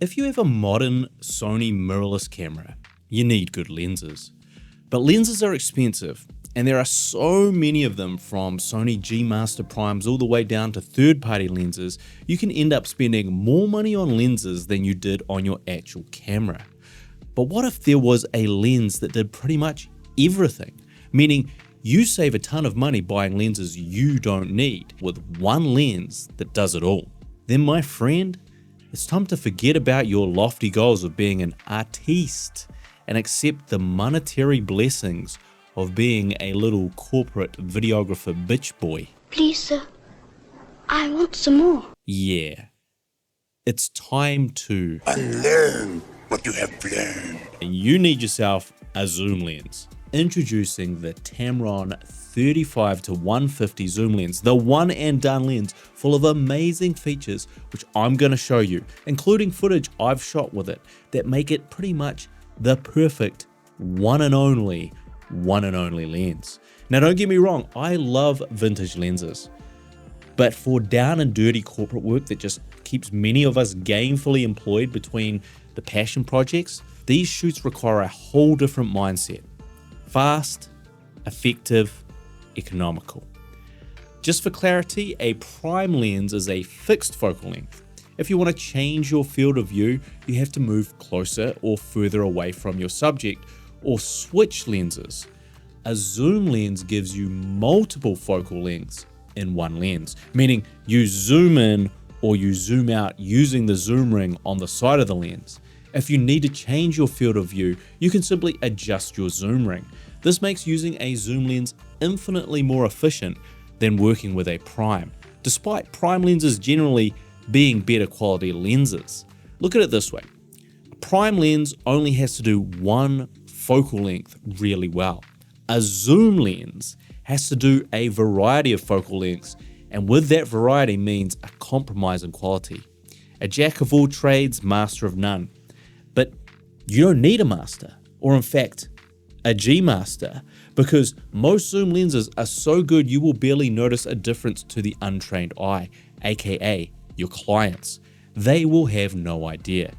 If you have a modern Sony mirrorless camera, you need good lenses. But lenses are expensive, and there are so many of them, from Sony G Master Primes all the way down to third-party lenses. You can end up spending more money on lenses than you did on your actual camera. But what if there was a lens that did pretty much everything? Meaning you save a ton of money buying lenses you don't need with one lens that does it all. Then, my friend, it's time to forget about your lofty goals of being an artiste and accept the monetary blessings of being a little corporate videographer bitch boy. Please, sir, I want some more. Yeah, it's time to unlearn what you have learned. And you need yourself a zoom lens. Introducing the Tamron 35-150 zoom lens, the one and done lens full of amazing features which I'm going to show you, including footage I've shot with it that make it pretty much the perfect one and only lens. Now, don't get me wrong, I love vintage lenses, but for down and dirty corporate work that just keeps many of us gainfully employed between the passion projects, these shoots require a whole different mindset. Fast, effective, economical. Just for clarity, a prime lens is a fixed focal length. If you want to change your field of view, you have to move closer or further away from your subject or switch lenses. A zoom lens gives you multiple focal lengths in one lens, meaning you zoom in or you zoom out using the zoom ring on the side of the lens. If you need to change your field of view, you can simply adjust your zoom ring. This makes using a zoom lens infinitely more efficient than working with a prime, despite prime lenses generally being better quality lenses. Look at it this way. A prime lens only has to do one focal length really well. A zoom lens has to do a variety of focal lengths, and with that variety means a compromise in quality. A jack of all trades, master of none. But you don't need a master, or in fact, a G master, because most zoom lenses are so good you will barely notice a difference to the untrained eye, aka your clients. They will have no idea.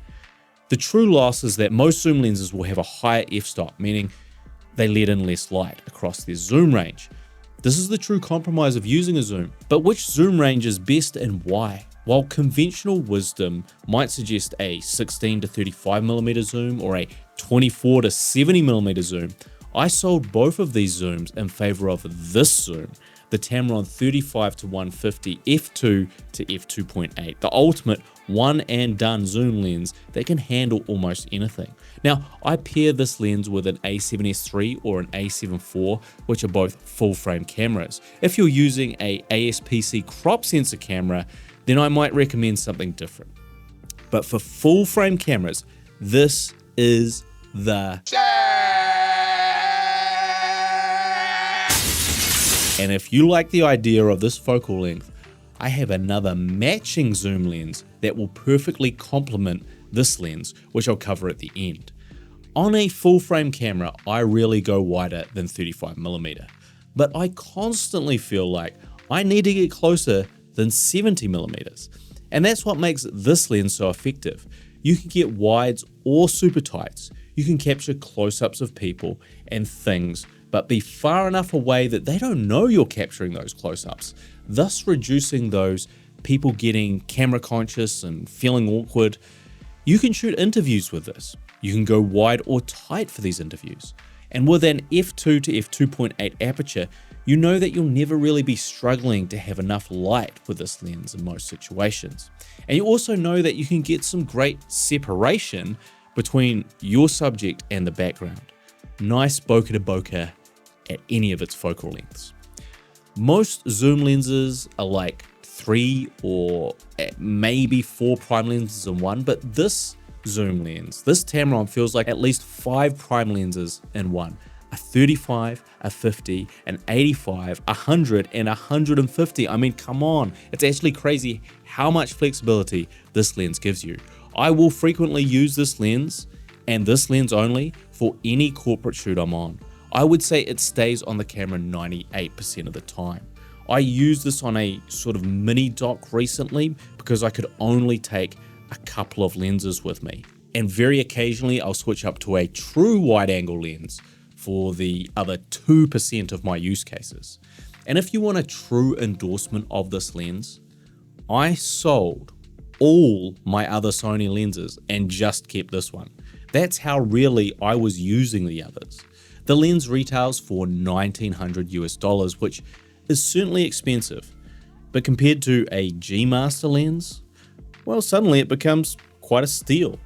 The true loss is that most zoom lenses will have a higher f-stop, meaning they let in less light across their zoom range. This is the true compromise of using a zoom. But which zoom range is best and why? While conventional wisdom might suggest a 16-35mm zoom or a 24-70mm zoom, I sold both of these zooms in favor of this zoom, the Tamron 35-150 f2 to f2.8, the ultimate one and done zoom lens that can handle almost anything. Now, I pair this lens with an A7S III or an A7 IV, which are both full frame cameras. If you're using a ASPC crop sensor camera, then I might recommend something different. But for full frame cameras, this is the And if you like the idea of this focal length, I have another matching zoom lens that will perfectly complement this lens, which I'll cover at the end. On a full frame camera, I rarely go wider than 35mm, but I constantly feel like I need to get closer than 70mm. And that's what makes this lens so effective. You can get wides or super tights. You can capture close-ups of people and things, but be far enough away that they don't know you're capturing those close-ups, thus reducing those people getting camera conscious and feeling awkward. You can shoot interviews with this. You can go wide or tight for these interviews. And with an f2 to f2.8 aperture, you know that you'll never really be struggling to have enough light with this lens in most situations. And you also know that you can get some great separation between your subject and the background. Nice bokeh to bokeh at any of its focal lengths. Most zoom lenses are like 3 or maybe 4 prime lenses in one, but this zoom lens, this Tamron, feels like at least 5 prime lenses in one. A 35, a 50, an 85, 100, and 150. I mean, come on. It's actually crazy how much flexibility this lens gives you. I will frequently use this lens, and this lens only, for any corporate shoot I'm on. I would say it stays on the camera 98% of the time. I used this on a sort of mini doc recently because I could only take a couple of lenses with me. And very occasionally I'll switch up to a true wide angle lens for the other 2% of my use cases. And if you want a true endorsement of this lens, I sold all my other Sony lenses and just kept this one. That's how rarely I was using the others. The lens retails for $1,900 US, which is certainly expensive, but compared to a G Master lens, well, suddenly it becomes quite a steal.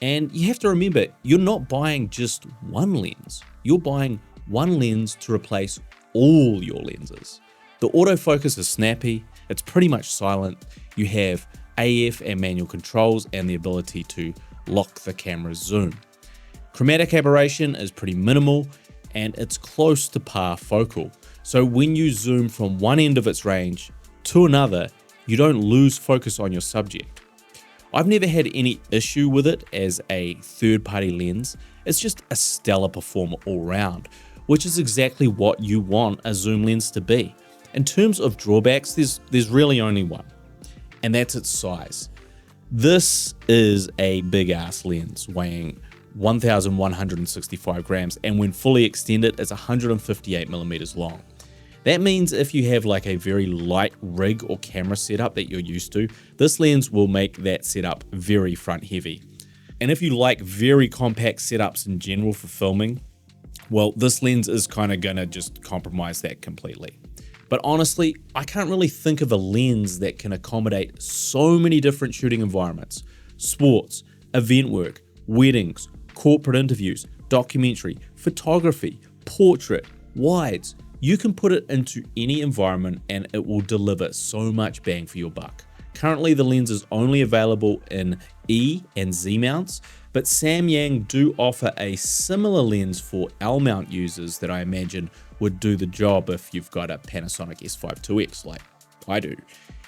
And you have to remember, you're not buying just one lens. You're buying one lens to replace all your lenses. The autofocus is snappy, it's pretty much silent, you have AF and manual controls and the ability to lock the camera's zoom. Chromatic aberration is pretty minimal and it's close to par focal. So when you zoom from one end of its range to another, you don't lose focus on your subject. I've never had any issue with it as a third-party lens. It's just a stellar performer all round, which is exactly what you want a zoom lens to be. In terms of drawbacks, there's really only one, and that's its size. This is a big ass lens weighing 1,165 grams, and when fully extended, it's 158 millimeters long. That means if you have like a very light rig or camera setup that you're used to, this lens will make that setup very front heavy. And if you like very compact setups in general for filming, well, this lens is kind of gonna just compromise that completely. But honestly, I can't really think of a lens that can accommodate so many different shooting environments: sports, event work, weddings, corporate interviews, documentary, photography, portrait, wides. You can put it into any environment and it will deliver so much bang for your buck. Currently, the lens is only available in E and Z mounts, but Samyang do offer a similar lens for L mount users that I imagine would do the job if you've got a Panasonic S5 IIX like I do.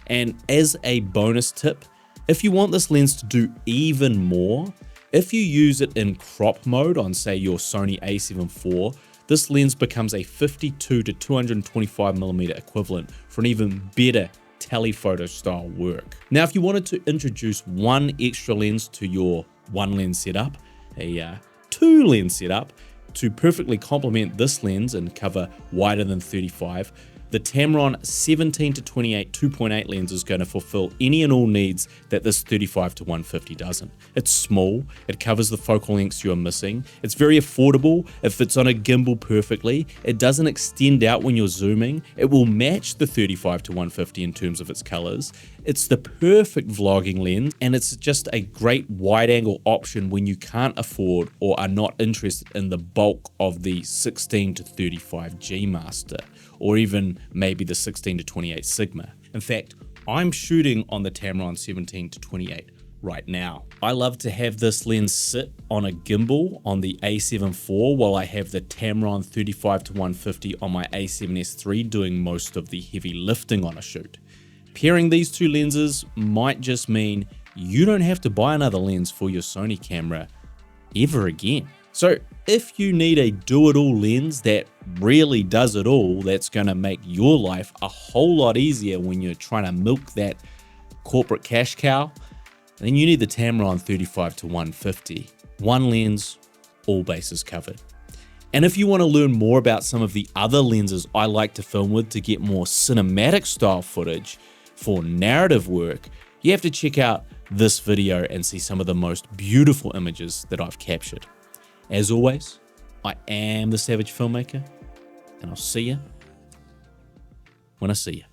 And as a bonus tip, if you want this lens to do even more, if you use it in crop mode on say your Sony a7 IV, this lens becomes a 52 to 225 millimeter equivalent for an even better telephoto style work. Now, if you wanted to introduce one extra lens to your one lens setup, a two lens setup, to perfectly complement this lens and cover wider than 35, the Tamron 17 to 28 2.8 lens is going to fulfill any and all needs that this 35 to 150 doesn't. It's small, it covers the focal lengths you're missing, it's very affordable, it fits on a gimbal perfectly, it doesn't extend out when you're zooming, it will match the 35 to 150 in terms of its colors, it's the perfect vlogging lens, and it's just a great wide angle option when you can't afford or are not interested in the bulk of the 16 to 35 G Master, or even maybe the 16 to 28 Sigma. In fact, I'm shooting on the Tamron 17 to 28 right now. I love to have this lens sit on a gimbal on the a7 IV while I have the Tamron 35 to 150 on my a7S III doing most of the heavy lifting on a shoot. Pairing these two lenses might just mean you don't have to buy another lens for your Sony camera ever again. So if you need a do-it-all lens that really does it all, that's going to make your life a whole lot easier when you're trying to milk that corporate cash cow, then you need the Tamron 35 to 150. One lens, all bases covered. And if you want to learn more about some of the other lenses I like to film with to get more cinematic style footage for narrative work, you have to check out this video and see some of the most beautiful images that I've captured. As always, I am the Savage Filmmaker, and I'll see you when I see you.